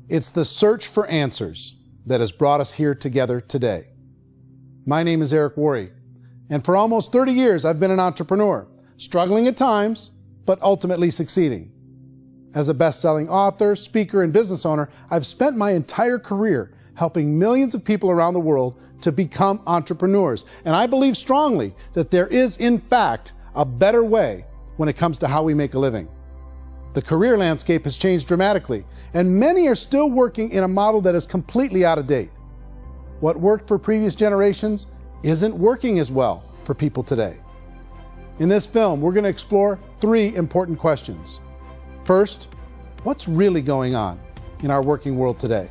It's the search for answers that has brought us here together today. My name is Eric Worre, and for almost 30 years I've been an entrepreneur, struggling at times, but ultimately succeeding. As a best-selling author, speaker, and business owner, I've spent my entire career helping millions of people around the world to become entrepreneurs. And I believe strongly that there is, in fact, a better way when it comes to how we make a living. The career landscape has changed dramatically, and many are still working in a model that is completely out of date. What worked for previous generations isn't working as well for people today. In this film, we're going to explore 3 important questions. First, what's really going on in our working world today?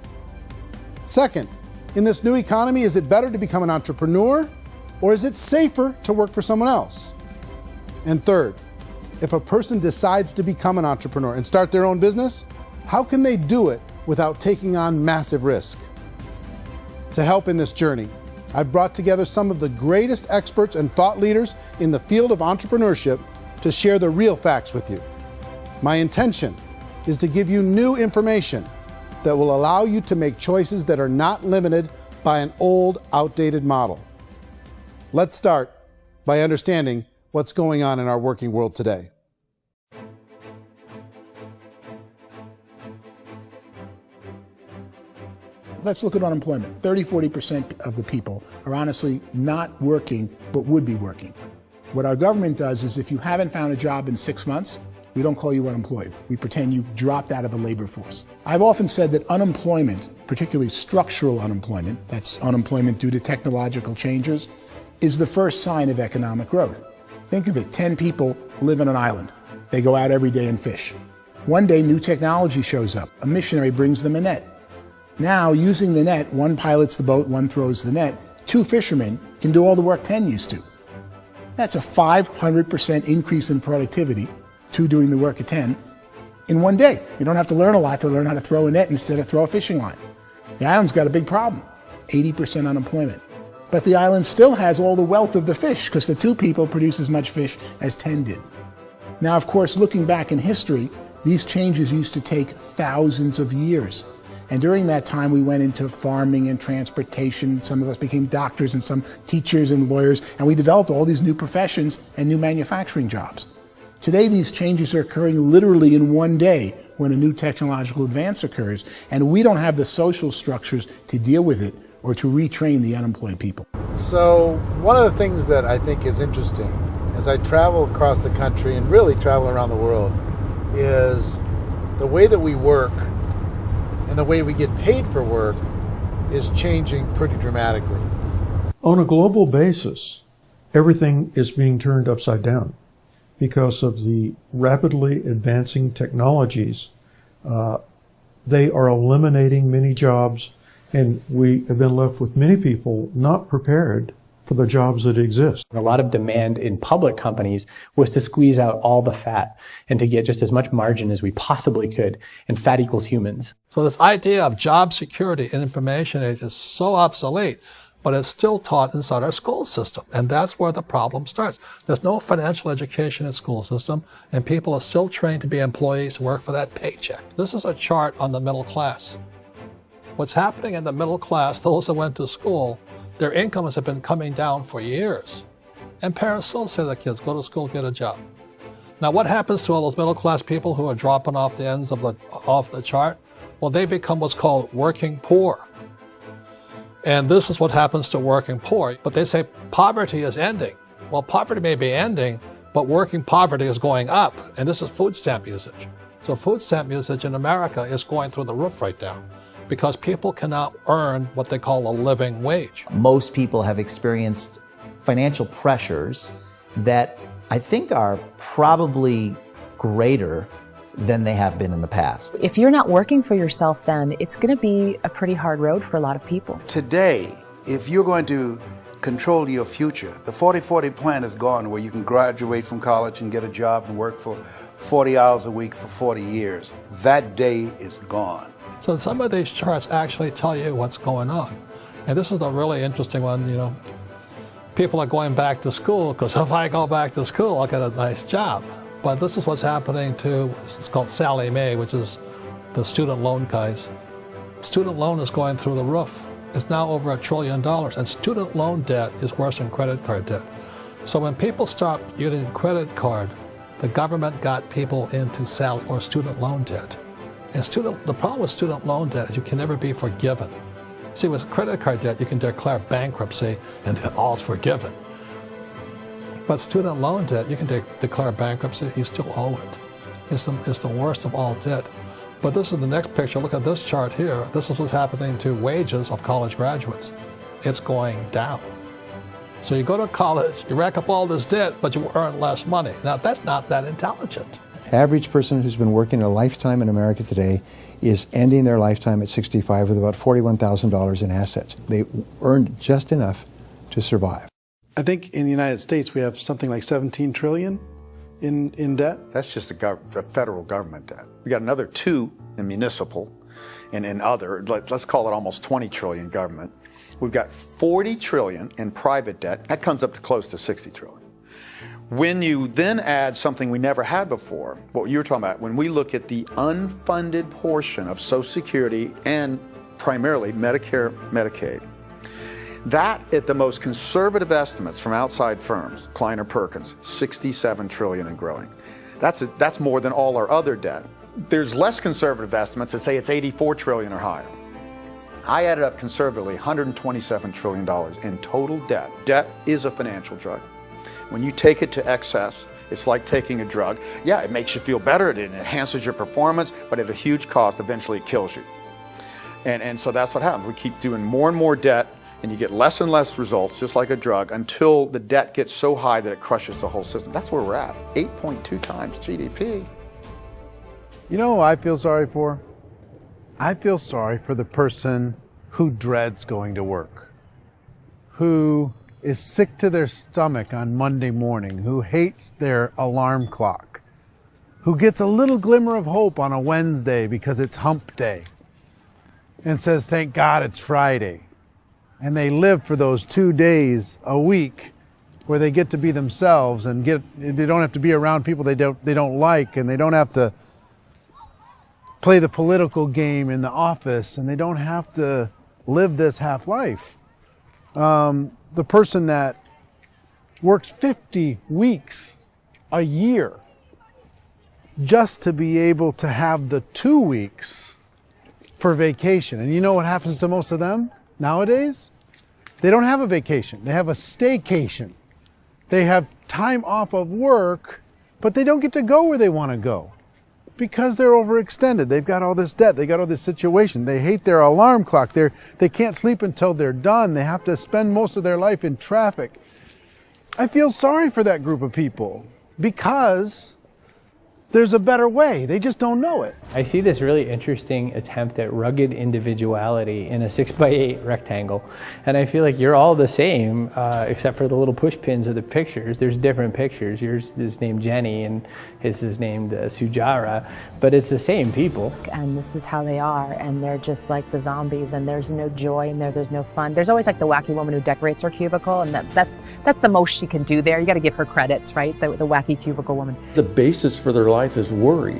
Second, in this new economy, is it better to become an entrepreneur, or is it safer to work for someone else? And third, if a person decides to become an entrepreneur and start their own business, how can they do it without taking on massive risk? To help in this journey, I've brought together some of the greatest experts and thought leaders in the field of entrepreneurship to share the real facts with you. My intention is to give you new information that will allow you to make choices that are not limited by an old, outdated model. Let's start by understanding what's going on in our working world today. Let's look at unemployment. 30–40% of the people are honestly not working, but would be working. What our government does is if you haven't found a job in 6 months, we don't call you unemployed. We pretend you dropped out of the labor force. I've often said that unemployment, particularly structural unemployment, that's unemployment due to technological changes, is the first sign of economic growth. Think of it, 10 people live on an island. They go out every day and fish. One day, new technology shows up. A missionary brings them a net. Now, using the net, one pilots the boat, one throws the net. 2 fishermen can do all the work 10 used to. That's a 500% increase in productivity, 2 doing the work of 10, in one day. You don't have to learn a lot to learn how to throw a net instead of throw a fishing line. The island's got a big problem, 80% unemployment. But the island still has all the wealth of the fish because the 2 people produce as much fish as 10 did. Now, of course, looking back in history, these changes used to take thousands of years. And during that time, we went into farming and transportation. Some of us became doctors and some teachers and lawyers, and we developed all these new professions and new manufacturing jobs. Today, these changes are occurring literally in one day when a new technological advance occurs, and we don't have the social structures to deal with it or to retrain the unemployed people. So one of the things that I think is interesting as I travel across the country and really travel around the world is the way that we work and the way we get paid for work is changing pretty dramatically. On a global basis, everything is being turned upside down because of the rapidly advancing technologies. They are eliminating many jobs, and we have been left with many people not prepared for the jobs that exist. A lot of demand in public companies was to squeeze out all the fat and to get just as much margin as we possibly could, and fat equals humans. So this idea of job security in information age is so obsolete, but it's still taught inside our school system, and that's where the problem starts. There's no financial education in the school system, and people are still trained to be employees to work for that paycheck. This is a chart on the middle class. What's happening in the middle class, those that went to school, their incomes have been coming down for years. And parents still say to their kids, go to school, get a job. Now what happens to all those middle class people who are dropping off the ends of the chart? Well, they become what's called working poor. And this is what happens to working poor. But they say poverty is ending. Well, poverty may be ending, but working poverty is going up. And this is food stamp usage. So food stamp usage in America is going through the roof right now, because people cannot earn what they call a living wage. Most people have experienced financial pressures that I think are probably greater than they have been in the past. If you're not working for yourself, then it's going to be a pretty hard road for a lot of people. Today, if you're going to control your future, the 40-40 plan is gone, where you can graduate from college and get a job and work for 40 hours a week for 40 years. That day is gone. So some of these charts actually tell you what's going on. And this is a really interesting one, you know. People are going back to school because if I go back to school, I'll get a nice job. But this is what's happening to, it's called Sallie Mae, which is the student loan guys. Student loan is going through the roof. It's now over $1 trillion, and student loan debt is worse than credit card debt. So when people stopped using credit card, the government got people into student loan debt. And the problem with student loan debt is you can never be forgiven. See, with credit card debt, you can declare bankruptcy and all's forgiven. But student loan debt, you can declare bankruptcy, you still owe it. It's the worst of all debt. But this is the next picture. Look at this chart here. This is what's happening to wages of college graduates. It's going down. So you go to college, you rack up all this debt, but you earn less money. Now, that's not that intelligent. Average person who's been working a lifetime in America today is ending their lifetime at 65 with about $41,000 in assets. They earned just enough to survive. I think in the United States we have something like 17 trillion in debt. That's just the federal government debt. We got another 2 in municipal and in other, let's call it almost 20 trillion government. We've got 40 trillion in private debt. That comes up to close to 60 trillion. When you then add something we never had before, what you were talking about, when we look at the unfunded portion of Social Security and primarily Medicare, Medicaid, that at the most conservative estimates from outside firms, Kleiner Perkins, 67 trillion and growing. That's more than all our other debt. There's less conservative estimates that say it's 84 trillion or higher. I added up conservatively $127 trillion in total debt. Debt is a financial drug. When you take it to excess, it's like taking a drug. Yeah, it makes you feel better, it enhances your performance, but at a huge cost, eventually it kills you. And so that's what happens. We keep doing more and more debt, and you get less and less results, just like a drug, until the debt gets so high that it crushes the whole system. That's where we're at, 8.2 times GDP. You know who I feel sorry for? I feel sorry for the person who dreads going to work, who is sick to their stomach on Monday morning, who hates their alarm clock, who gets a little glimmer of hope on a Wednesday because it's hump day and says, thank God it's Friday. And they live for those 2 days a week where they get to be themselves and they don't have to be around people they don't like, and they don't have to play the political game in the office, and they don't have to live this half life. The person that works 50 weeks a year just to be able to have the 2 weeks for vacation. And you know what happens to most of them nowadays? They don't have a vacation. They have a staycation. They have time off of work, but they don't get to go where they want to go because they're overextended. They've got all this debt. They got all this situation. They hate their alarm clock. They can't sleep until they're done. They have to spend most of their life in traffic. I feel sorry for that group of people because there's a better way. They just don't know it. I see this really interesting attempt at rugged individuality in a 6x8 rectangle. And I feel like you're all the same, except for the little push pins of the pictures. There's different pictures. Yours is named Jenny and his is named Sujara, but it's the same people. And this is how they are, and they're just like the zombies, and there's no joy in there, there's no fun. There's always like the wacky woman who decorates her cubicle, and that's the most she can do there. You got to give her credits, right? The wacky cubicle woman. The basis for their life is worry.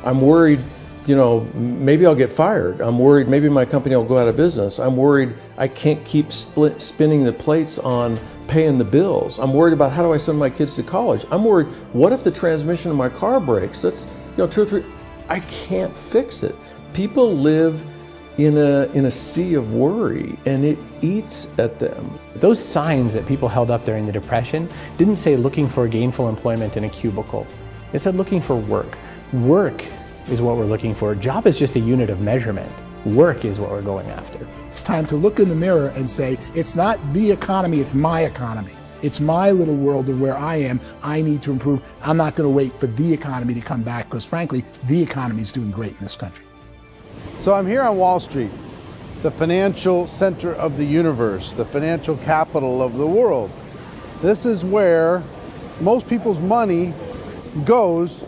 I'm worried, you know, maybe I'll get fired. I'm worried maybe my company will go out of business. I'm worried I can't keep spinning the plates on paying the bills. I'm worried about how do I send my kids to college. I'm worried, what if the transmission of my car breaks? That's, you know, 2 or 3, I can't fix it. People live in a sea of worry, and it eats at them. Those signs that people held up during the Depression didn't say looking for gainful employment in a cubicle. It said looking for work. Work is what we're looking for. Job is just a unit of measurement. Work is what we're going after. It's time to look in the mirror and say, it's not the economy, it's my economy. It's my little world of where I am. I need to improve. I'm not going to wait for the economy to come back because, frankly, the economy is doing great in this country. So I'm here on Wall Street, the financial center of the universe, the financial capital of the world. This is where most people's money goes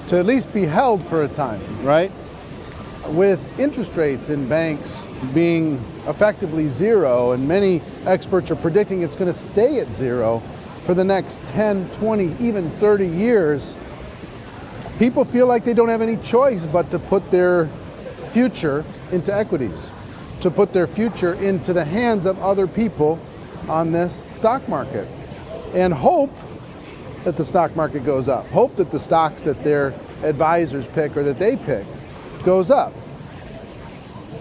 to at least be held for a time, right? With interest rates in banks being effectively zero, and many experts are predicting it's going to stay at zero for the next 10, 20, even 30 years, people feel like they don't have any choice but to put their future into equities, to put their future into the hands of other people on this stock market, and hope that the stock market goes up, hope that the stocks that their advisors pick or that they pick goes up.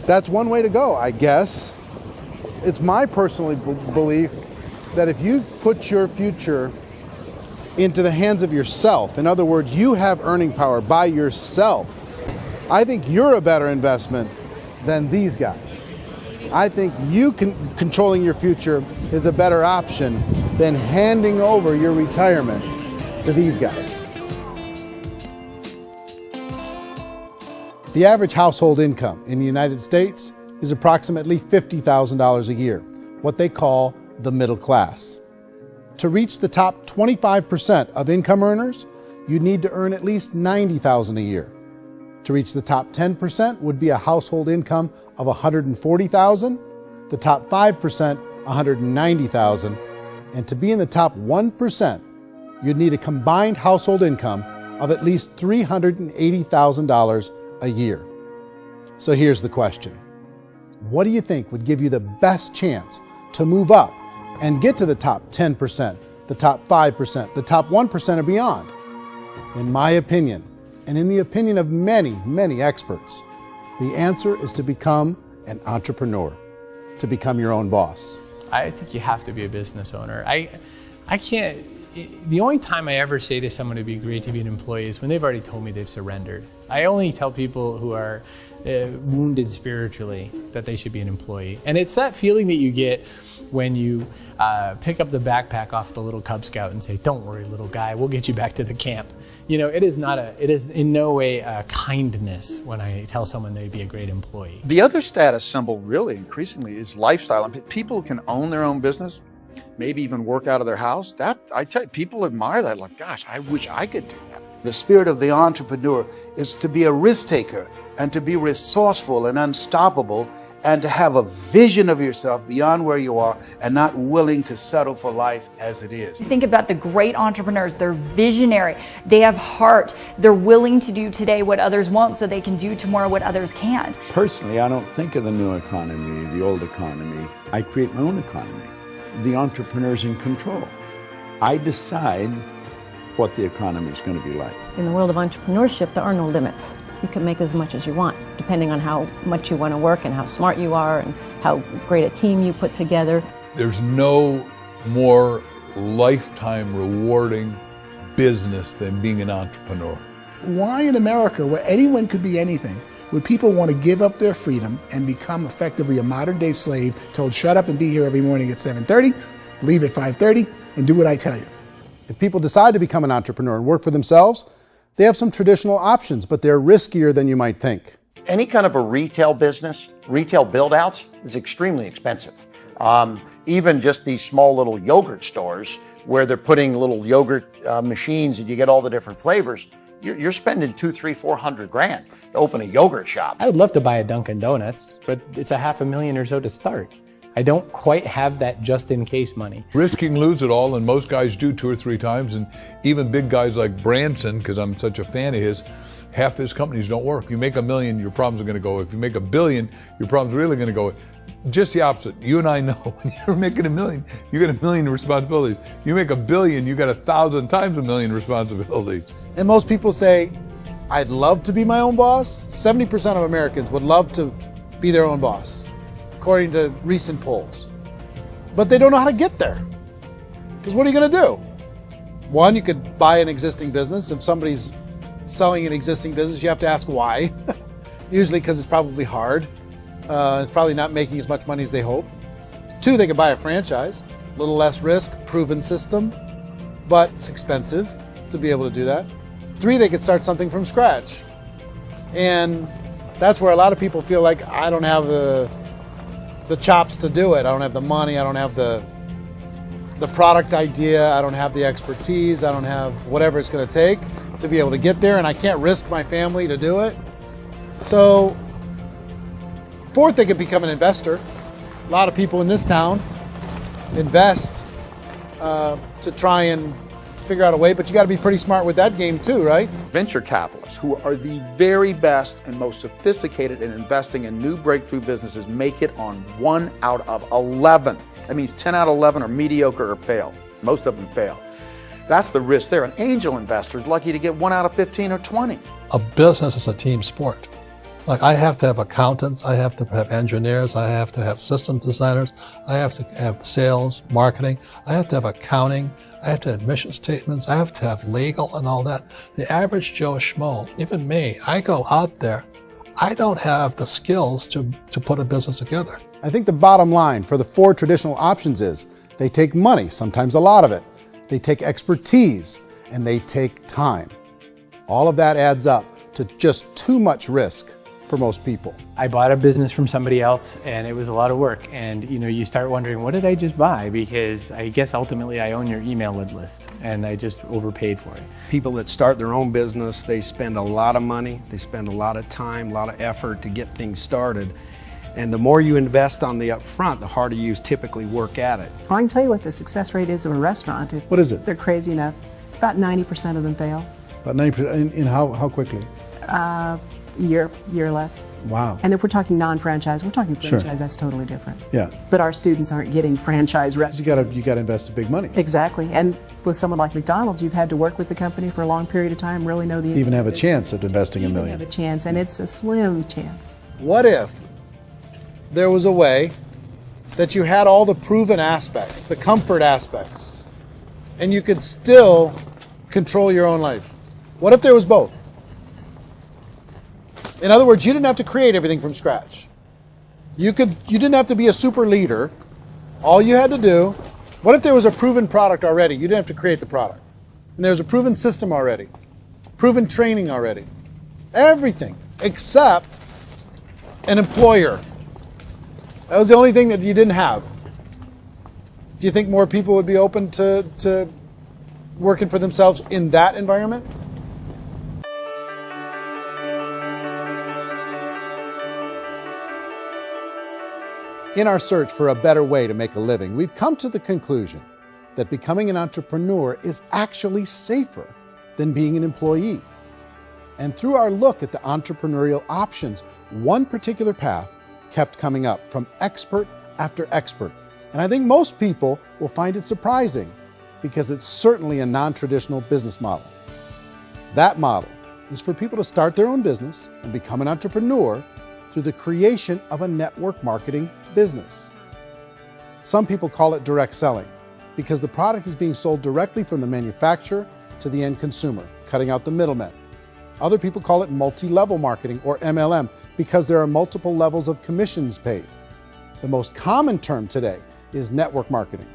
That's one way to go, I guess. It's my personal belief that if you put your future into the hands of yourself, in other words, you have earning power by yourself, I think you're a better investment than these guys. I think you controlling your future is a better option than handing over your retirement to these guys. The average household income in the United States is approximately $50,000 a year, what they call the middle class. To reach the top 25% of income earners, you need to earn at least $90,000 a year. To reach the top 10% would be a household income of $140,000, the top 5%, $190,000, and to be in the top 1%, you'd need a combined household income of at least $380,000 a year. So here's the question. What do you think would give you the best chance to move up and get to the top 10%, the top 5%, the top 1% or beyond? In my opinion, and in the opinion of many, many experts, the answer is to become an entrepreneur, to become your own boss. I think you have to be a business owner. I can't, the only time I ever say to someone it'd be great to be an employee is when they've already told me they've surrendered. I only tell people who are wounded spiritually that they should be an employee. And it's that feeling that you get when you pick up the backpack off the little Cub Scout and say, "Don't worry, little guy, we'll get you back to the camp." You know, it is in no way a kindness when I tell someone they'd be a great employee. The other status symbol really increasingly is lifestyle. I mean, people can own their own business, maybe even work out of their house. That, I tell you, people admire that. Like, gosh, I wish I could do that. The spirit of the entrepreneur is to be a risk taker and to be resourceful and unstoppable and to have a vision of yourself beyond where you are and not willing to settle for life as it is. Think about the great entrepreneurs. They're visionary. They have heart. They're willing to do today what others won't so they can do tomorrow what others can't. Personally, I don't think of the new economy, the old economy. I create my own economy. The entrepreneur's in control. I decide what the economy is going to be like. In the world of entrepreneurship, there are no limits. You can make as much as you want, depending on how much you want to work and how smart you are and how great a team you put together. There's no more lifetime rewarding business than being an entrepreneur. Why in America, where anyone could be anything, would people want to give up their freedom and become effectively a modern-day slave, told shut up and be here every morning at 7:30, leave at 5:30, and do what I tell you? If people decide to become an entrepreneur and work for themselves, they have some traditional options, but they're riskier than you might think. Any kind of a retail business, retail build-outs, is extremely expensive. Even just these small little yogurt stores where they're putting little yogurt machines and you get all the different flavors, you're spending $200,000, $300,000, $400,000 to open a yogurt shop. I would love to buy a Dunkin' Donuts, but it's $500,000 or so to start. I don't quite have that just-in-case money. Risk you can lose it all, and most guys do 2 or 3 times, and even big guys like Branson, because I'm such a fan of his, half his companies don't work. If you make $1 million, your problems are going to go. If you make $1 billion, your problem's really going to go. Just the opposite. You and I know when you're making $1 million, you got $1 million responsibilities. You make $1 billion, you got 1,000 times $1 million responsibilities. And most people say, I'd love to be my own boss. 70% of Americans would love to be their own boss, according to recent polls. But they don't know how to get there. Because what are you going to do? One, you could buy an existing business. If somebody's selling an existing business, you have to ask why. Usually because it's probably hard. It's probably not making as much money as they hope. 2, they could buy a franchise. A little less risk, proven system, but it's expensive to be able to do that. 3, they could start something from scratch. And that's where a lot of people feel like, I don't have the chops to do it. I don't have the money. I don't have the product idea. I don't have the expertise. I don't have whatever it's going to take to be able to get there, and I can't risk my family to do it. So, 4th, they could become an investor. A lot of people in this town invest to try and figure out a way, but you got to be pretty smart with that game too, right? Venture capitalists, who are the very best and most sophisticated in investing in new breakthrough businesses, make it on 1 out of 11. That means 10 out of 11 are mediocre or fail. Most of them fail. That's the risk there. An angel investor is lucky to get 1 out of 15 or 20. A business is a team sport. Like, I have to have accountants, I have to have engineers, I have to have system designers, I have to have sales, marketing, I have to have accounting, I have to have mission statements, I have to have legal and all that. The average Joe Schmo, even me, I go out there, I don't have the skills to put a business together. I think the bottom line for the 4 traditional options is they take money, sometimes a lot of it. They take expertise, and they take time. All of that adds up to just too much risk for most people. I bought a business from somebody else and it was a lot of work. And you start wondering, what did I just buy? Because I guess ultimately I own your email list and I just overpaid for it. People that start their own business, they spend a lot of money, they spend a lot of time, a lot of effort to get things started. And the more you invest on the upfront, the harder you typically work at it. Well, I can tell you what the success rate is of a restaurant. What is it? They're crazy enough. About 90% of them fail. About 90%, in how quickly? Year or less. Wow. And if we're talking non-franchise, we're talking franchise, Sure. That's totally different. Yeah. But our students aren't getting franchise restaurants. You got to invest big money. Exactly. And with someone like McDonald's, you've had to work with the company for a long period of time, really know the To even have a business. chance at investing $1 Even million. have a chance, and it's a slim chance. What if there was a way that you had all the proven aspects, the comfort aspects, and you could still control your own life? What if there was both? In other words, you didn't have to create everything from scratch. You didn't have to be a super leader. All you had to do, what if there was a proven product already? You didn't have to create the product. And there's a proven system already, proven training already. Everything except an employer. That was the only thing that you didn't have. Do you think more people would be open to working for themselves in that environment? In our search for a better way to make a living, we've come to the conclusion that becoming an entrepreneur is actually safer than being an employee. And through our look at the entrepreneurial options, one particular path kept coming up from expert after expert. And I think most people will find it surprising because it's certainly a non-traditional business model. That model is for people to start their own business and become an entrepreneur through the creation of a network marketing business. Some people call it direct selling because the product is being sold directly from the manufacturer to the end consumer, cutting out the middlemen. Other people call it multi-level marketing, or MLM, because there are multiple levels of commissions paid. The most common term today is network marketing,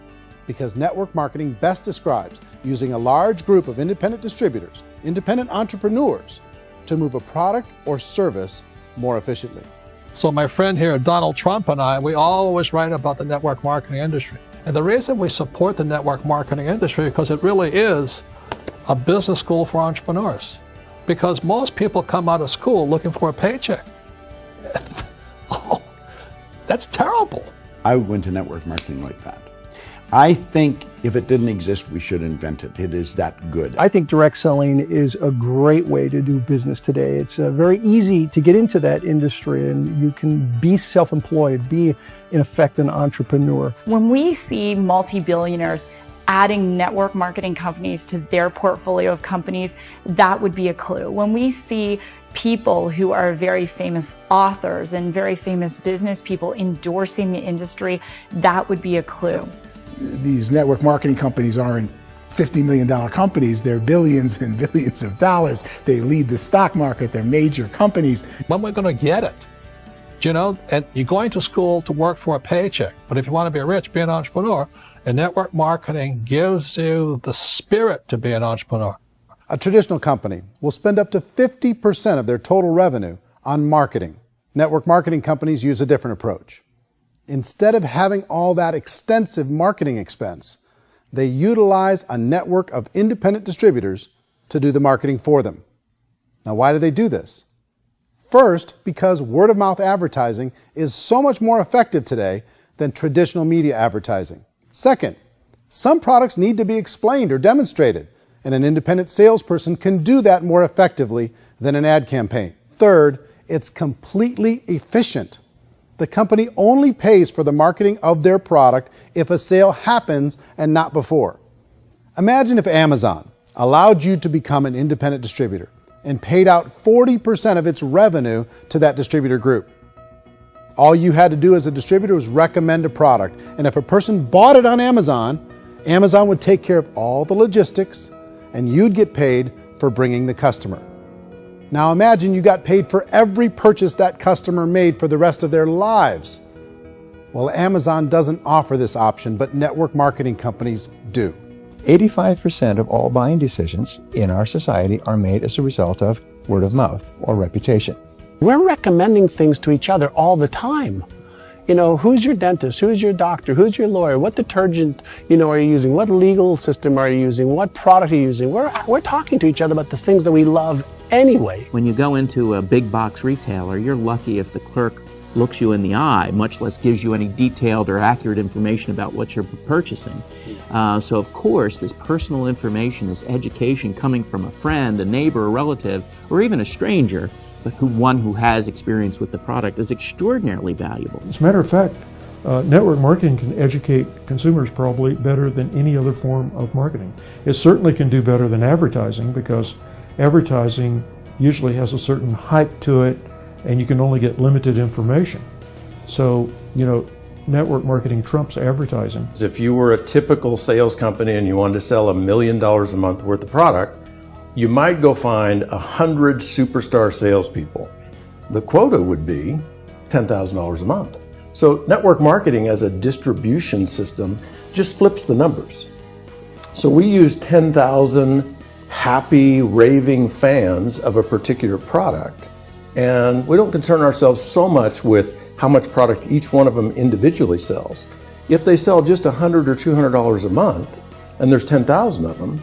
because network marketing best describes using a large group of independent distributors, independent entrepreneurs, to move a product or service more efficiently. So my friend here, Donald Trump, and I, we always write about the network marketing industry. And the reason we support the network marketing industry is because it really is a business school for entrepreneurs. Because most people come out of school looking for a paycheck. Oh, that's terrible. I would go into network marketing like that. I think if it didn't exist, we should invent it. It is that good. I think direct selling is a great way to do business today. It's very easy to get into that industry, and you can be self-employed, be, in effect, an entrepreneur. When we see multi-billionaires adding network marketing companies to their portfolio of companies, that would be a clue. When we see people who are very famous authors and very famous business people endorsing the industry, that would be a clue. These network marketing companies aren't $50 million companies. They're billions and billions of dollars. They lead the stock market. They're major companies. When we're going to get it? You know, and you're going to school to work for a paycheck. But if you want to be rich, be an entrepreneur. And network marketing gives you the spirit to be an entrepreneur. A traditional company will spend up to 50% of their total revenue on marketing. Network marketing companies use a different approach. Instead of having all that extensive marketing expense, they utilize a network of independent distributors to do the marketing for them. Now, why do they do this? First, because word-of-mouth advertising is so much more effective today than traditional media advertising. Second, some products need to be explained or demonstrated and an independent salesperson can do that more effectively than an ad campaign. Third, it's completely efficient. The company only pays for the marketing of their product if a sale happens and not before. Imagine if Amazon allowed you to become an independent distributor and paid out 40% of its revenue to that distributor group. All you had to do as a distributor was recommend a product, and if a person bought it on Amazon, Amazon would take care of all the logistics and you'd get paid for bringing the customer. Now imagine you got paid for every purchase that customer made for the rest of their lives. Well, Amazon doesn't offer this option, but network marketing companies do. 85% of all buying decisions in our society are made as a result of word of mouth or reputation. We're recommending things to each other all the time. You know, who's your dentist? Who's your doctor? Who's your lawyer? What detergent, are you using? What legal system are you using? What product are you using? We're talking to each other about the things that we love anyway. When you go into a big box retailer, you're lucky if the clerk looks you in the eye, much less gives you any detailed or accurate information about what you're purchasing. So of course, this personal information, this education coming from a friend, a neighbor, a relative, or even a stranger, but one who has experience with the product is extraordinarily valuable. As a matter of fact, network marketing can educate consumers probably better than any other form of marketing. It certainly can do better than advertising, because advertising usually has a certain hype to it and you can only get limited information. So, network marketing trumps advertising. If you were a typical sales company and you wanted to sell $1 million a month worth of product, you might go find 100 superstar salespeople. The quota would be $10,000 a month. So network marketing as a distribution system just flips the numbers. So we use 10,000 happy, raving fans of a particular product, and we don't concern ourselves so much with how much product each one of them individually sells. If they sell just $100 or $200 a month, and there's 10,000 of them,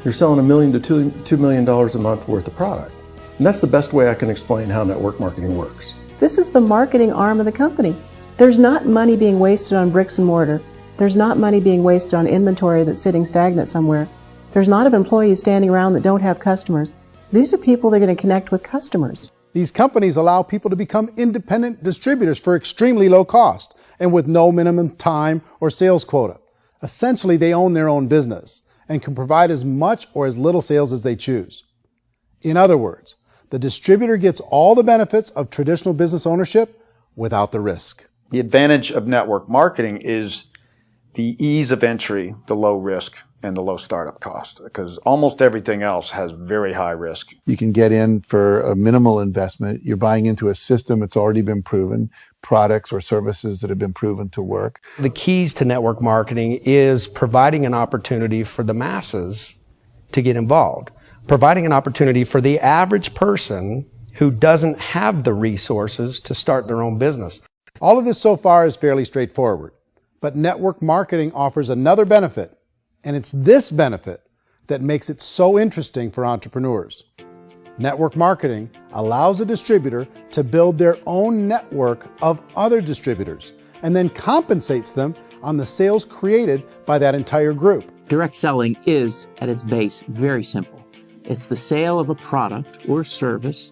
you're selling $1 million to $2 million a month worth of product. And that's the best way I can explain how network marketing works. This is the marketing arm of the company. There's not money being wasted on bricks and mortar. There's not money being wasted on inventory that's sitting stagnant somewhere. There's not of employees standing around that don't have customers. These are people that are going to connect with customers. These companies allow people to become independent distributors for extremely low cost and with no minimum time or sales quota. Essentially, they own their own business and can provide as much or as little sales as they choose. In other words, the distributor gets all the benefits of traditional business ownership without the risk. The advantage of network marketing is the ease of entry, the low risk, and the low startup cost, because almost everything else has very high risk. You can get in for a minimal investment. You're buying into a system that's already been proven, products or services that have been proven to work. The keys to network marketing is providing an opportunity for the masses to get involved, providing an opportunity for the average person who doesn't have the resources to start their own business. All of this so far is fairly straightforward, but network marketing offers another benefit, and it's this benefit that makes it so interesting for entrepreneurs. Network marketing allows a distributor to build their own network of other distributors and then compensates them on the sales created by that entire group. Direct selling is, at its base, very simple. It's the sale of a product or service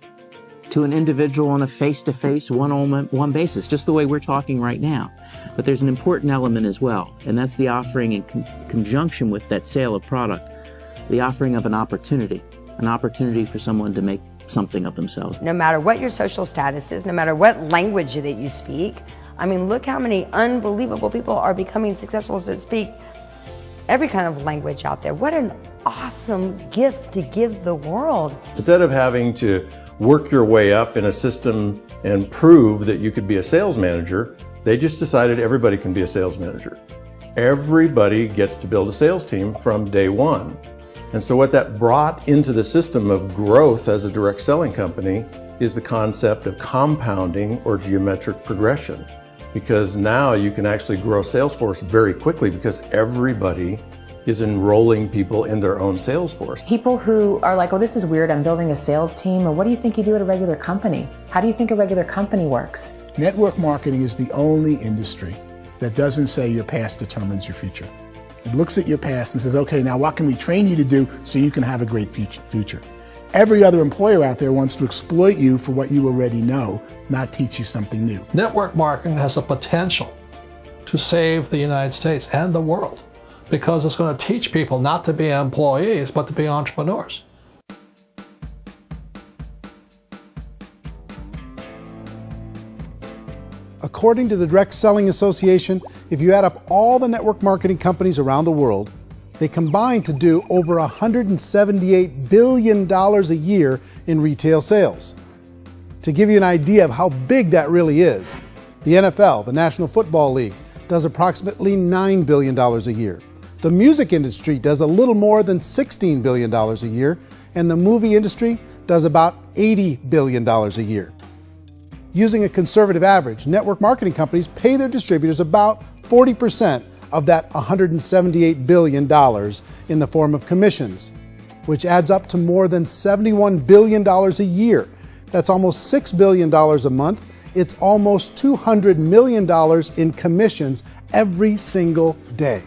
to an individual on a face-to-face, one-on-one basis, just the way we're talking right now. But there's an important element as well, and that's the offering in conjunction with that sale of product, the offering of an opportunity for someone to make something of themselves. No matter what your social status is, no matter what language that you speak, I mean, look how many unbelievable people are becoming successful that speak every kind of language out there. What an awesome gift to give the world. Instead of having to work your way up in a system and prove that you could be a sales manager, they just decided everybody can be a sales manager. Everybody gets to build a sales team from day one. And so what that brought into the system of growth as a direct selling company is the concept of compounding or geometric progression. Because now you can actually grow sales force very quickly because everybody is enrolling people in their own sales force. People who are like, oh, this is weird, I'm building a sales team, or what do you think you do at a regular company? How do you think a regular company works? Network marketing is the only industry that doesn't say your past determines your future. It looks at your past and says, okay, now what can we train you to do so you can have a great future? Every other employer out there wants to exploit you for what you already know, not teach you something new. Network marketing has a potential to save the United States and the world because it's going to teach people not to be employees, but to be entrepreneurs. According to the Direct Selling Association, if you add up all the network marketing companies around the world, they combine to do over $178 billion a year in retail sales. To give you an idea of how big that really is, the NFL, the National Football League, does approximately $9 billion a year. The music industry does a little more than $16 billion a year, and the movie industry does about $80 billion a year. Using a conservative average, network marketing companies pay their distributors about 40% of that $178 billion in the form of commissions, which adds up to more than $71 billion a year. That's almost $6 billion a month. It's almost $200 million in commissions every single day.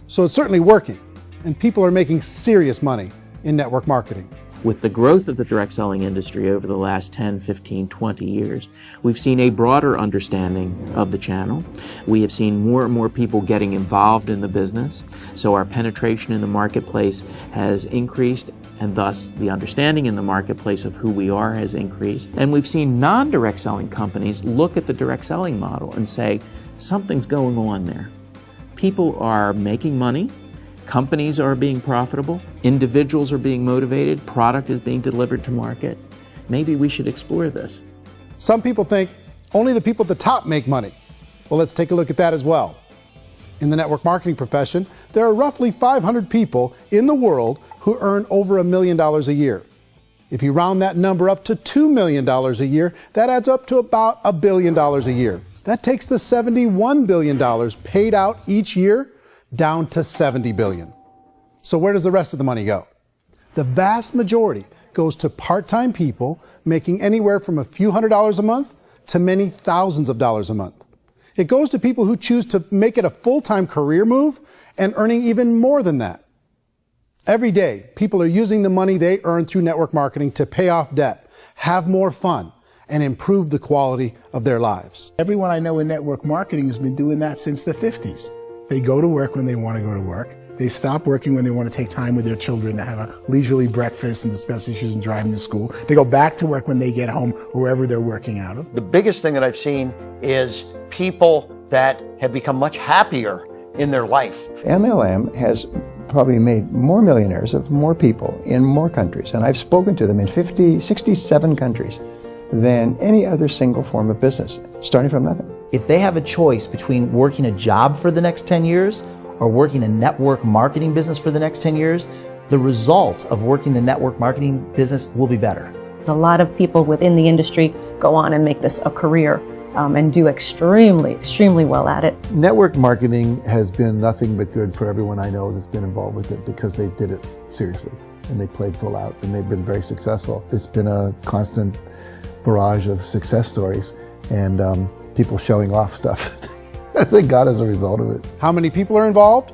So it's certainly working, and people are making serious money in network marketing. With the growth of the direct selling industry over the last 10, 15, 20 years, we've seen a broader understanding of the channel. We have seen more and more people getting involved in the business. So our penetration in the marketplace has increased, and thus the understanding in the marketplace of who we are has increased. And we've seen non-direct selling companies look at the direct selling model and say, something's going on there. People are making money. Companies are being profitable, individuals are being motivated, product is being delivered to market. Maybe we should explore this. Some people think only the people at the top make money. Well, let's take a look at that as well. In the network marketing profession, there are roughly 500 people in the world who earn over $1 million a year. If you round that number up to $2 million a year, that adds up to about $1 billion a year. That takes the $71 billion paid out each year down to $70 billion. So where does the rest of the money go? The vast majority goes to part-time people making anywhere from a few $100s a month to many thousands of dollars a month. It goes to people who choose to make it a full-time career move and earning even more than that. Every day, people are using the money they earn through network marketing to pay off debt, have more fun, and improve the quality of their lives. Everyone I know in network marketing has been doing that since the 50s. They go to work when they want to go to work. They stop working when they want to take time with their children to have a leisurely breakfast and discuss issues and driving to school. They go back to work when they get home, wherever they're working out of. The biggest thing that I've seen is people that have become much happier in their life. MLM has probably made more millionaires of more people in more countries, and I've spoken to them in 67 countries than any other single form of business, starting from nothing. If they have a choice between working a job for the next 10 years or working a network marketing business for the next 10 years, the result of working the network marketing business will be better. A lot of people within the industry go on and make this a career and do extremely well at it. Network marketing has been nothing but good for everyone I know that's been involved with it because they did it seriously and they played full out and they've been very successful. It's been a constant barrage of success stories and people showing off stuff that they got as a result of it. How many people are involved?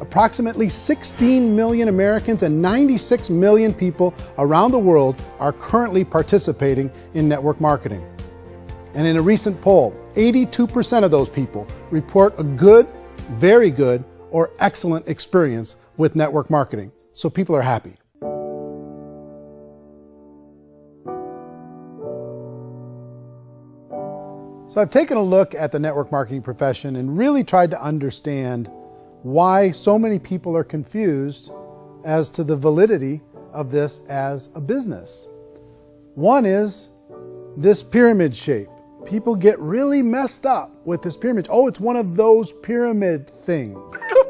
Approximately 16 million Americans and 96 million people around the world are currently participating in network marketing. And in a recent poll, 82% of those people report a good, very good, or excellent experience with network marketing. So people are happy. So I've taken a look at the network marketing profession and really tried to understand why so many people are confused as to the validity of this as a business. One is this pyramid shape. People get really messed up with this pyramid. Oh, it's one of those pyramid things.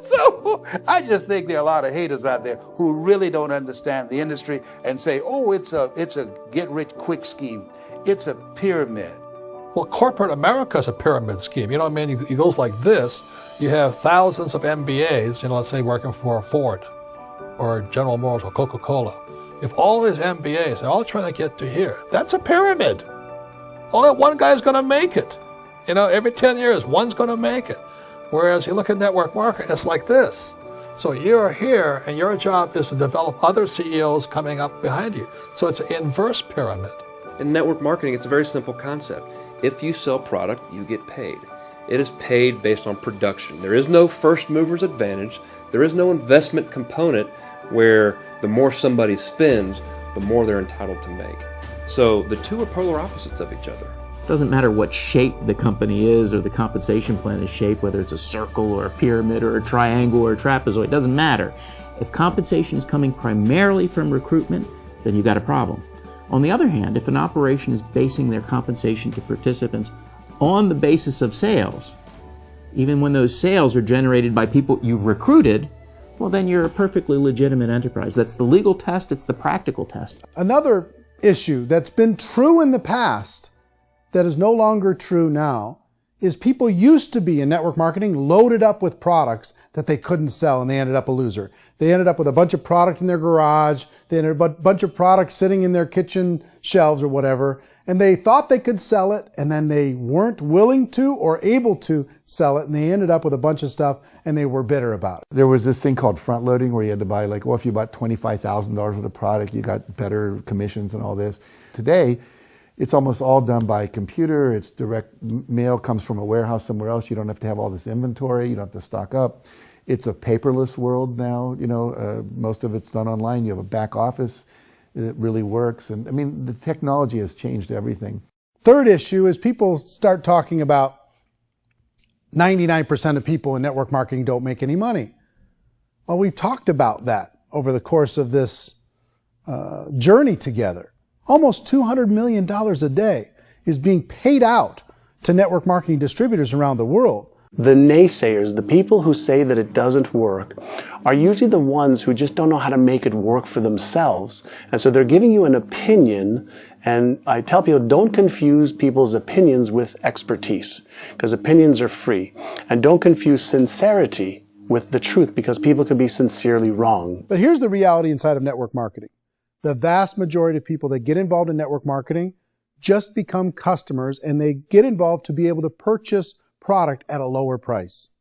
So I just think there are a lot of haters out there who really don't understand the industry and say, oh, it's a get-rich-quick scheme. It's a pyramid. Well, corporate America is a pyramid scheme. You know what I mean? It goes like this. You have thousands of MBAs, let's say working for Ford or General Motors or Coca-Cola. If all these MBAs are all trying to get to here, that's a pyramid. Only one guy's going to make it. Every 10 years, one's going to make it. Whereas you look at network marketing, it's like this. So you're here, and your job is to develop other CEOs coming up behind you. So it's an inverse pyramid. In network marketing, it's a very simple concept. If you sell product, you get paid. It is paid based on production. There is no first mover's advantage. There is no investment component where the more somebody spends, the more they're entitled to make. So the two are polar opposites of each other. It doesn't matter what shape the company is or the compensation plan is shaped, whether it's a circle or a pyramid or a triangle or a trapezoid, it doesn't matter. If compensation is coming primarily from recruitment, then you've got a problem. On the other hand, if an operation is basing their compensation to participants on the basis of sales, even when those sales are generated by people you've recruited, well, then you're a perfectly legitimate enterprise. That's the legal test, it's the practical test. Another issue that's been true in the past that is no longer true now is people used to be in network marketing loaded up with products that they couldn't sell, and they ended up a loser. They ended up with a bunch of product in their garage. They ended up with a bunch of products sitting in their kitchen shelves or whatever, and they thought they could sell it, and then they weren't willing to or able to sell it, and they ended up with a bunch of stuff, and they were bitter about it. There was this thing called front loading where you had to buy, like, well, if you bought $25,000 worth of product, you got better commissions and all this. Today, it's almost all done by computer. It's direct mail, comes from a warehouse somewhere else. You don't have to have all this inventory. You don't have to stock up. It's a paperless world now. Most of it's done online. You have a back office. It really works. And I mean, the technology has changed everything. Third issue is people start talking about 99% of people in network marketing don't make any money. Well, we've talked about that over the course of this journey together. Almost $200 million a day is being paid out to network marketing distributors around the world. The naysayers, the people who say that it doesn't work, are usually the ones who just don't know how to make it work for themselves. And so they're giving you an opinion, and I tell people, don't confuse people's opinions with expertise, because opinions are free. And don't confuse sincerity with the truth, because people can be sincerely wrong. But here's the reality inside of network marketing. The vast majority of people that get involved in network marketing just become customers, and they get involved to be able to purchase product at a lower price.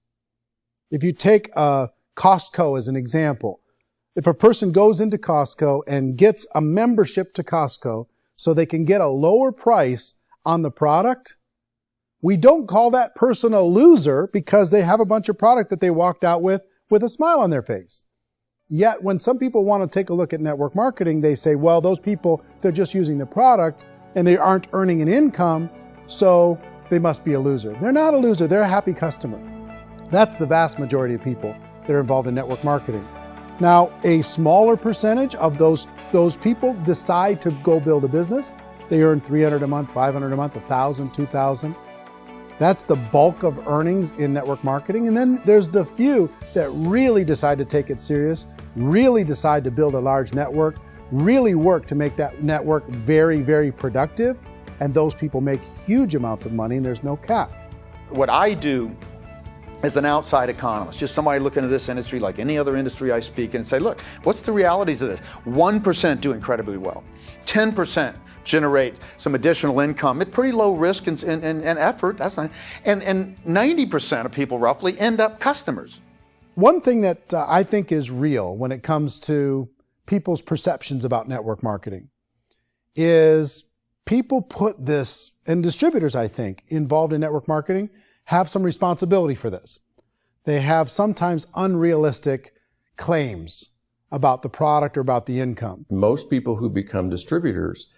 If you take Costco as an example, if a person goes into Costco and gets a membership to Costco so they can get a lower price on the product, we don't call that person a loser because they have a bunch of product that they walked out with a smile on their face. Yet when some people want to take a look at network marketing, they say, well, those people, they're just using the product and they aren't earning an income, so they must be a loser. They're not a loser, they're a happy customer. That's the vast majority of people that are involved in network marketing. Now, a smaller percentage of those people decide to go build a business. They earn $300 a month, $500 a month, $1,000, $2,000. That's the bulk of earnings in network marketing. And then there's the few that really decide to take it serious, really decide to build a large network, really work to make that network very, very productive. And those people make huge amounts of money, and there's no cap. What I do as an outside economist, just somebody looking at this industry like any other industry I speak in, and say, look, what's the realities of this? 1% do incredibly well. 10% generate some additional income at pretty low risk and effort. That's not, and 90% of people roughly end up customers. One thing that I think is real when it comes to people's perceptions about network marketing is people put this, and distributors, I think, involved in network marketing have some responsibility for this. They have sometimes unrealistic claims about the product or about the income. Most people who become distributors,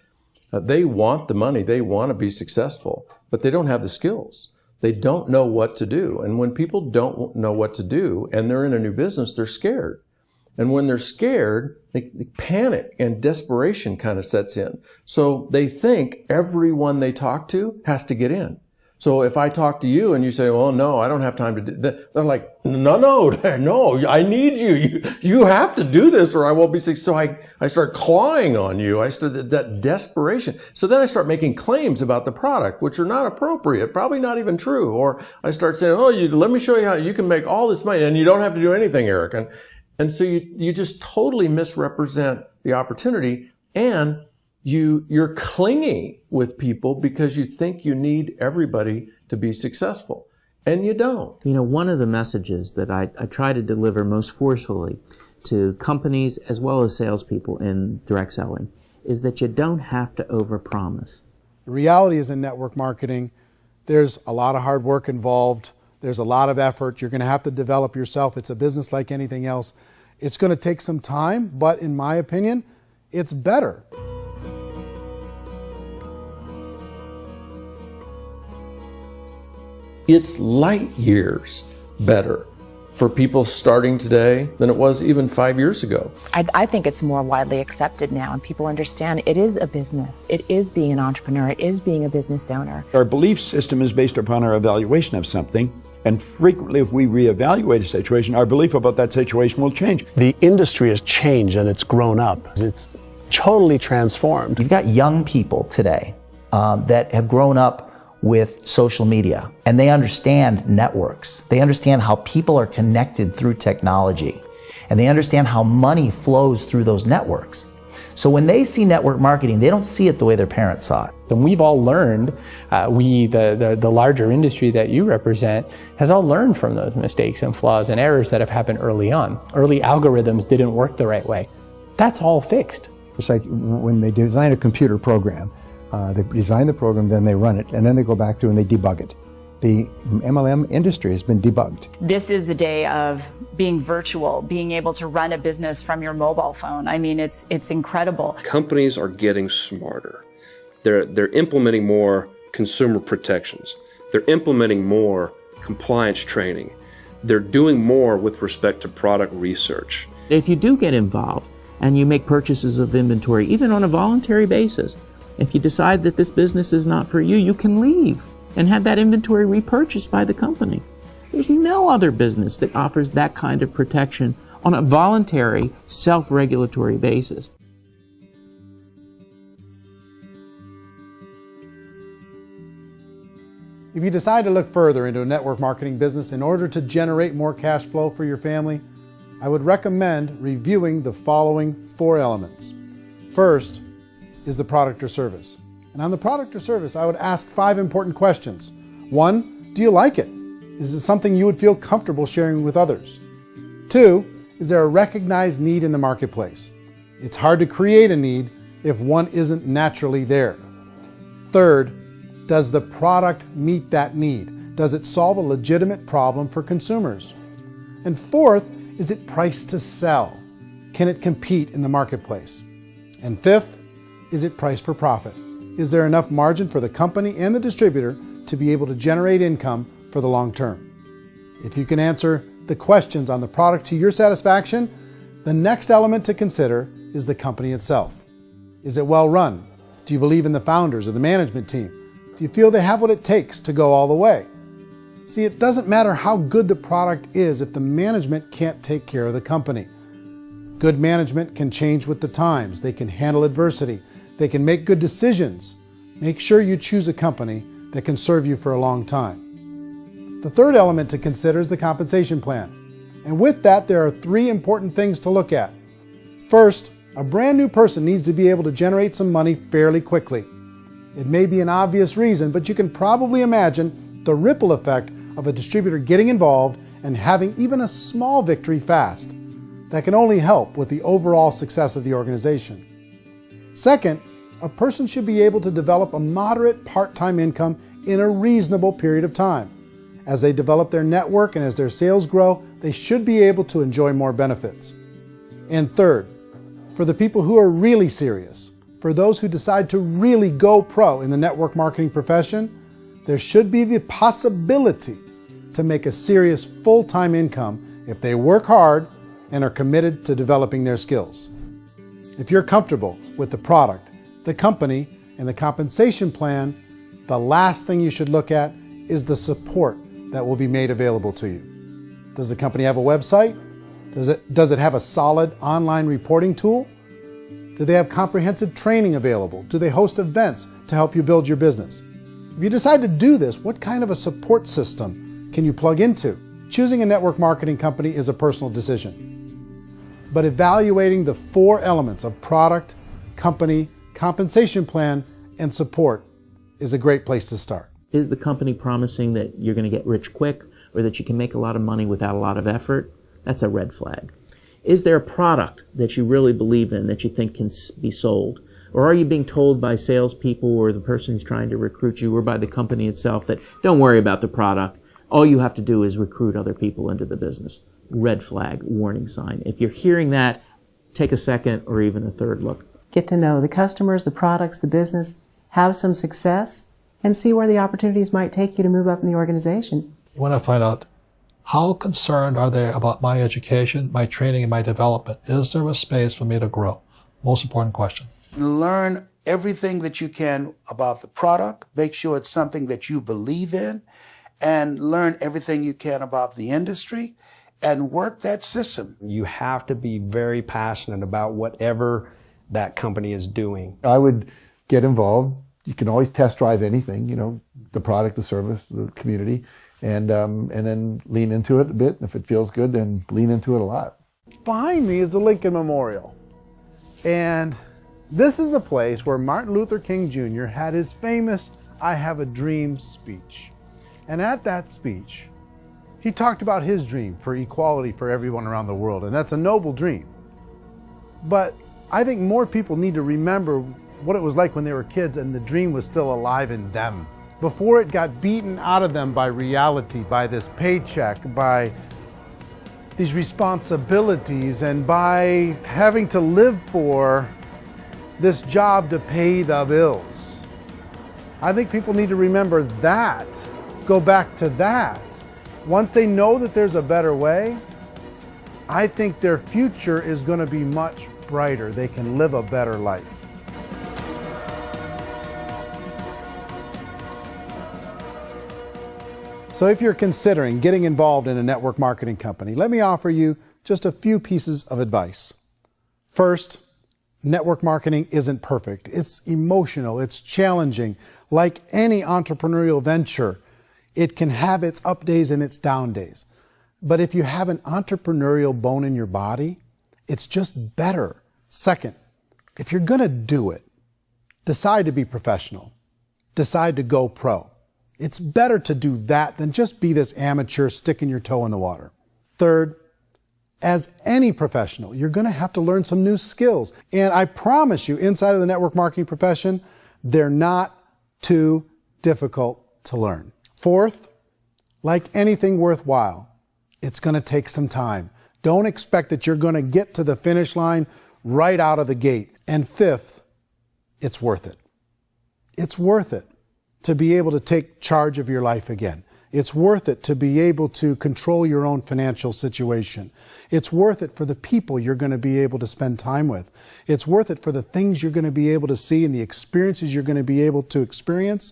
they want the money, they want to be successful, but they don't have the skills. They don't know what to do. And when people don't know what to do and they're in a new business, they're scared. And when they're scared, they panic and desperation kind of sets in. So they think everyone they talk to has to get in. So if I talk to you and you say, well, no, I don't have time to do that, they're like, no, I need you. You have to do this or I won't be successful. So I start clawing on you. I start that desperation. So then I start making claims about the product, which are not appropriate, probably not even true. Or I start saying, let me show you how you can make all this money and you don't have to do anything, Eric. And so you just totally misrepresent the opportunity, and you're clingy with people because you think you need everybody to be successful. And you don't. You know, one of the messages that I try to deliver most forcefully to companies as well as salespeople in direct selling is that you don't have to overpromise. The reality is in network marketing, there's a lot of hard work involved. There's a lot of effort. You're going to have to develop yourself. It's a business like anything else. It's going to take some time, but in my opinion, it's better. It's light years better for people starting today than it was even 5 years ago. I think it's more widely accepted now, and people understand it is a business. It is being an entrepreneur. It is being a business owner. Our belief system is based upon our evaluation of something, and frequently if we reevaluate a situation, our belief about that situation will change. The industry has changed and it's grown up. It's totally transformed. You've got young people today that have grown up with social media, and they understand networks. They understand how people are connected through technology, and they understand how money flows through those networks. So when they see network marketing, they don't see it the way their parents saw it. And we've all learned, the larger industry that you represent, has all learned from those mistakes and flaws and errors that have happened early on. Early algorithms didn't work the right way. That's all fixed. It's like when they design a computer program, they design the program, then they run it, and then they go back through and they debug it. The MLM industry has been debugged. This is the day of being virtual, being able to run a business from your mobile phone. I mean, it's incredible. Companies are getting smarter. They're implementing more consumer protections. They're implementing more compliance training. They're doing more with respect to product research. If you do get involved and you make purchases of inventory, even on a voluntary basis, if you decide that this business is not for you, you can leave and have that inventory repurchased by the company. There's no other business that offers that kind of protection on a voluntary, self-regulatory basis. If you decide to look further into a network marketing business in order to generate more cash flow for your family, I would recommend reviewing the following 4 elements. First is the product or service. And on the product or service, I would ask 5 important questions. 1, do you like it? Is it something you would feel comfortable sharing with others? 2, is there a recognized need in the marketplace? It's hard to create a need if one isn't naturally there. 3rd, does the product meet that need? Does it solve a legitimate problem for consumers? And 4th, is it priced to sell? Can it compete in the marketplace? And 5th, is it priced for profit? Is there enough margin for the company and the distributor to be able to generate income for the long term? If you can answer the questions on the product to your satisfaction, the next element to consider is the company itself. Is it well run? Do you believe in the founders or the management team? Do you feel they have what it takes to go all the way? See, it doesn't matter how good the product is if the management can't take care of the company. Good management can change with the times. They can handle adversity. They can make good decisions. Make sure you choose a company that can serve you for a long time. The 3rd element to consider is the compensation plan. And with that, there are 3 important things to look at. First, a brand new person needs to be able to generate some money fairly quickly. It may be an obvious reason, but you can probably imagine the ripple effect of a distributor getting involved and having even a small victory fast. That can only help with the overall success of the organization. Second, a person should be able to develop a moderate part-time income in a reasonable period of time. As they develop their network and as their sales grow, they should be able to enjoy more benefits. And third, for the people who are really serious, for those who decide to really go pro in the network marketing profession, there should be the possibility to make a serious full-time income if they work hard and are committed to developing their skills. If you're comfortable with the product, the company, and the compensation plan, the last thing you should look at is the support that will be made available to you. Does the company have a website? Does it have a solid online reporting tool? Do they have comprehensive training available? Do they host events to help you build your business? If you decide to do this, what kind of a support system can you plug into? Choosing a network marketing company is a personal decision. But evaluating the 4 elements of product, company, compensation plan, and support is a great place to start. Is the company promising that you're going to get rich quick or that you can make a lot of money without a lot of effort? That's a red flag. Is there a product that you really believe in that you think can be sold? Or are you being told by salespeople or the person who's trying to recruit you or by the company itself that don't worry about the product, all you have to do is recruit other people into the business? Red flag, warning sign. If you're hearing that, take a second or even a third look. Get to know the customers, the products, the business, have some success, and see where the opportunities might take you to move up in the organization. You want to find out, how concerned are they about my education, my training, and my development? Is there a space for me to grow? Most important question. Learn everything that you can about the product. Make sure it's something that you believe in, and learn everything you can about the industry and work that system. You have to be very passionate about whatever that company is doing. I would get involved. You can always test drive anything, you know, the product, the service, the community, and then lean into it a bit. If it feels good, then lean into it a lot. Behind me is the Lincoln Memorial. And this is a place where Martin Luther King Jr. had his famous "I Have a Dream" speech. And at that speech, he talked about his dream for equality for everyone around the world, and that's a noble dream. But I think more people need to remember what it was like when they were kids and the dream was still alive in them, before it got beaten out of them by reality, by this paycheck, by these responsibilities, and by having to live for this job to pay the bills. I think people need to remember that, go back to that. Once they know that there's a better way, I think their future is going to be much brighter. They can live a better life. So if you're considering getting involved in a network marketing company, let me offer you just a few pieces of advice. First, network marketing isn't perfect. It's emotional, it's challenging. Like any entrepreneurial venture, it can have its up days and its down days. But if you have an entrepreneurial bone in your body, it's just better. Second, if you're going to do it, decide to be professional. Decide to go pro. It's better to do that than just be this amateur sticking your toe in the water. Third, as any professional, you're going to have to learn some new skills. And I promise you, inside of the network marketing profession, they're not too difficult to learn. Fourth, like anything worthwhile, it's going to take some time. Don't expect that you're going to get to the finish line right out of the gate. And fifth, it's worth it. It's worth it to be able to take charge of your life again. It's worth it to be able to control your own financial situation. It's worth it for the people you're going to be able to spend time with. It's worth it for the things you're going to be able to see and the experiences you're going to be able to experience.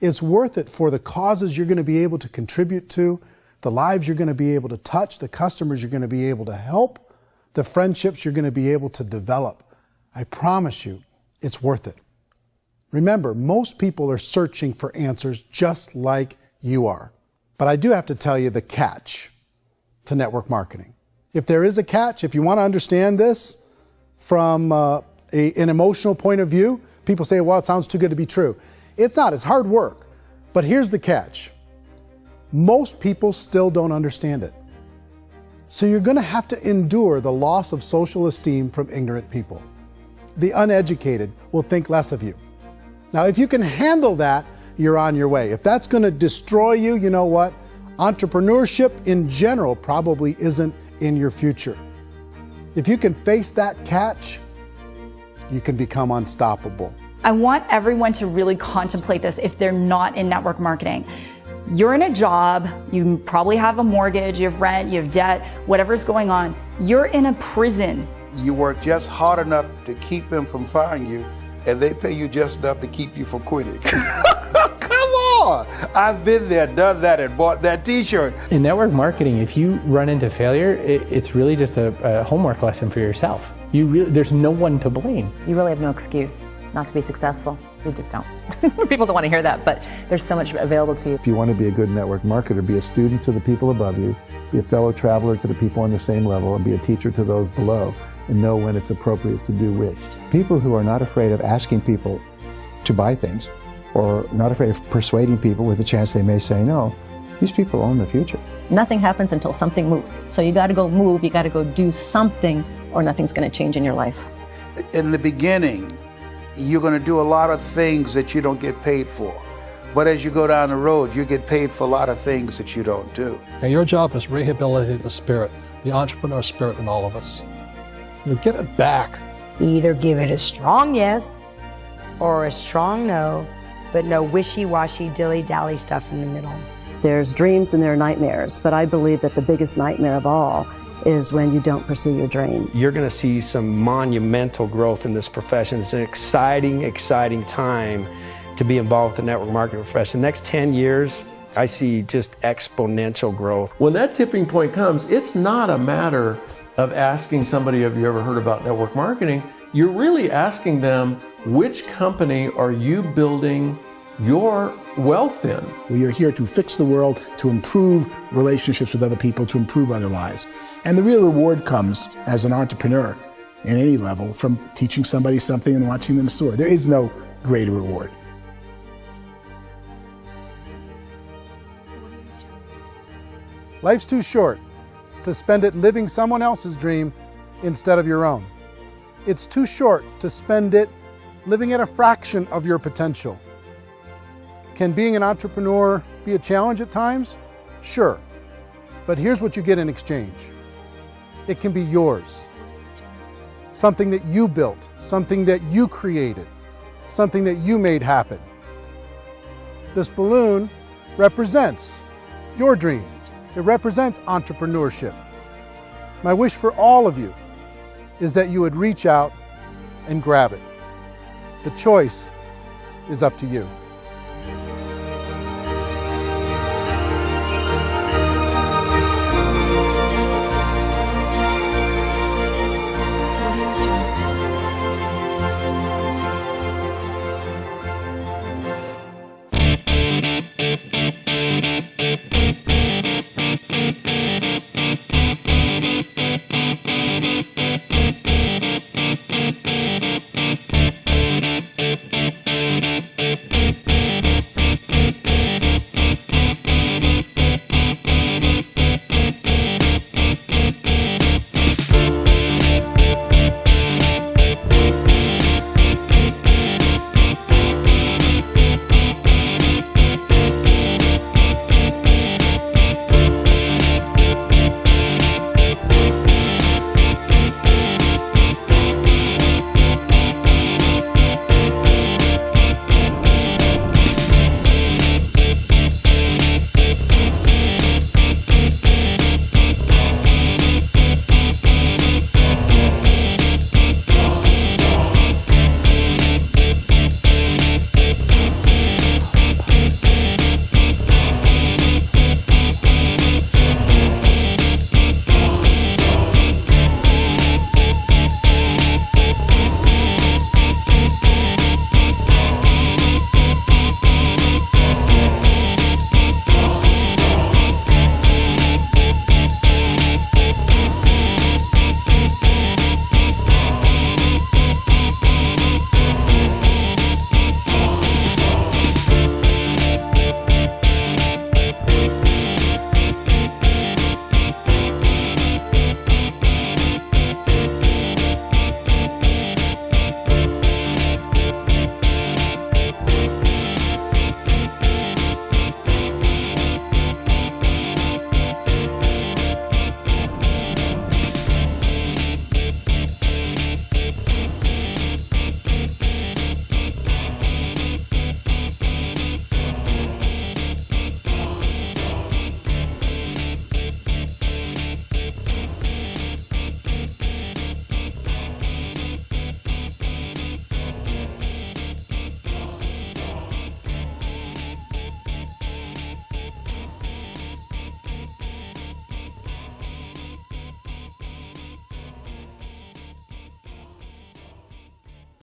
It's worth it for the causes you're going to be able to contribute to, the lives you're going to be able to touch, the customers you're going to be able to help, the friendships you're going to be able to develop. I promise you, it's worth it. Remember, most people are searching for answers just like you are. But I do have to tell you the catch to network marketing. If there is a catch, if you want to understand this from an emotional point of view, people say, well, it sounds too good to be true. It's not, it's hard work. But here's the catch. Most people still don't understand it. So you're going to have to endure the loss of social esteem from ignorant people. The uneducated will think less of you. Now, if you can handle that, you're on your way. If that's going to destroy you, you know what? Entrepreneurship in general probably isn't in your future. If you can face that catch, you can become unstoppable. I want everyone to really contemplate this if they're not in network marketing. You're in a job, you probably have a mortgage, you have rent, you have debt, whatever's going on. You're in a prison. You work just hard enough to keep them from firing you, and they pay you just enough to keep you from quitting. Come on! I've been there, done that, and bought that t-shirt. In network marketing, if you run into failure, it's really just a homework lesson for yourself. There's no one to blame. You really have no excuse not to be successful. You just don't. People don't want to hear that, but there's so much available to you. If you want to be a good network marketer, be a student to the people above you, be a fellow traveler to the people on the same level, and be a teacher to those below, and know when it's appropriate to do which. People who are not afraid of asking people to buy things or not afraid of persuading people with a chance they may say no. These people own the future. Nothing happens until something moves. So you got to go move, you got to go do something, or nothing's going to change in your life. In the beginning, you're going to do a lot of things that you don't get paid for. But as you go down the road, you get paid for a lot of things that you don't do. And your job is rehabilitate the spirit, the entrepreneur spirit in all of us. You give it back. Either give it a strong yes or a strong no, but no wishy-washy, dilly-dally stuff in the middle. There's dreams and there are nightmares, but I believe that the biggest nightmare of all is when you don't pursue your dream. You're going to see some monumental growth in this profession. It's an exciting, exciting time to be involved with the network marketing profession. The next 10 years, I see just exponential growth. When that tipping point comes, it's not a matter of asking somebody, have you ever heard about network marketing? You're really asking them, which company are you building your wealth in? We are here to fix the world, to improve relationships with other people, to improve other lives. And the real reward comes as an entrepreneur in any level from teaching somebody something and watching them soar. There is no greater reward. Life's too short to spend it living someone else's dream instead of your own. It's too short to spend it living at a fraction of your potential. Can being an entrepreneur be a challenge at times? Sure. But here's what you get in exchange. It can be yours. Something that you built, something that you created, something that you made happen. This balloon represents your dream. It represents entrepreneurship. My wish for all of you is that you would reach out and grab it. The choice is up to you.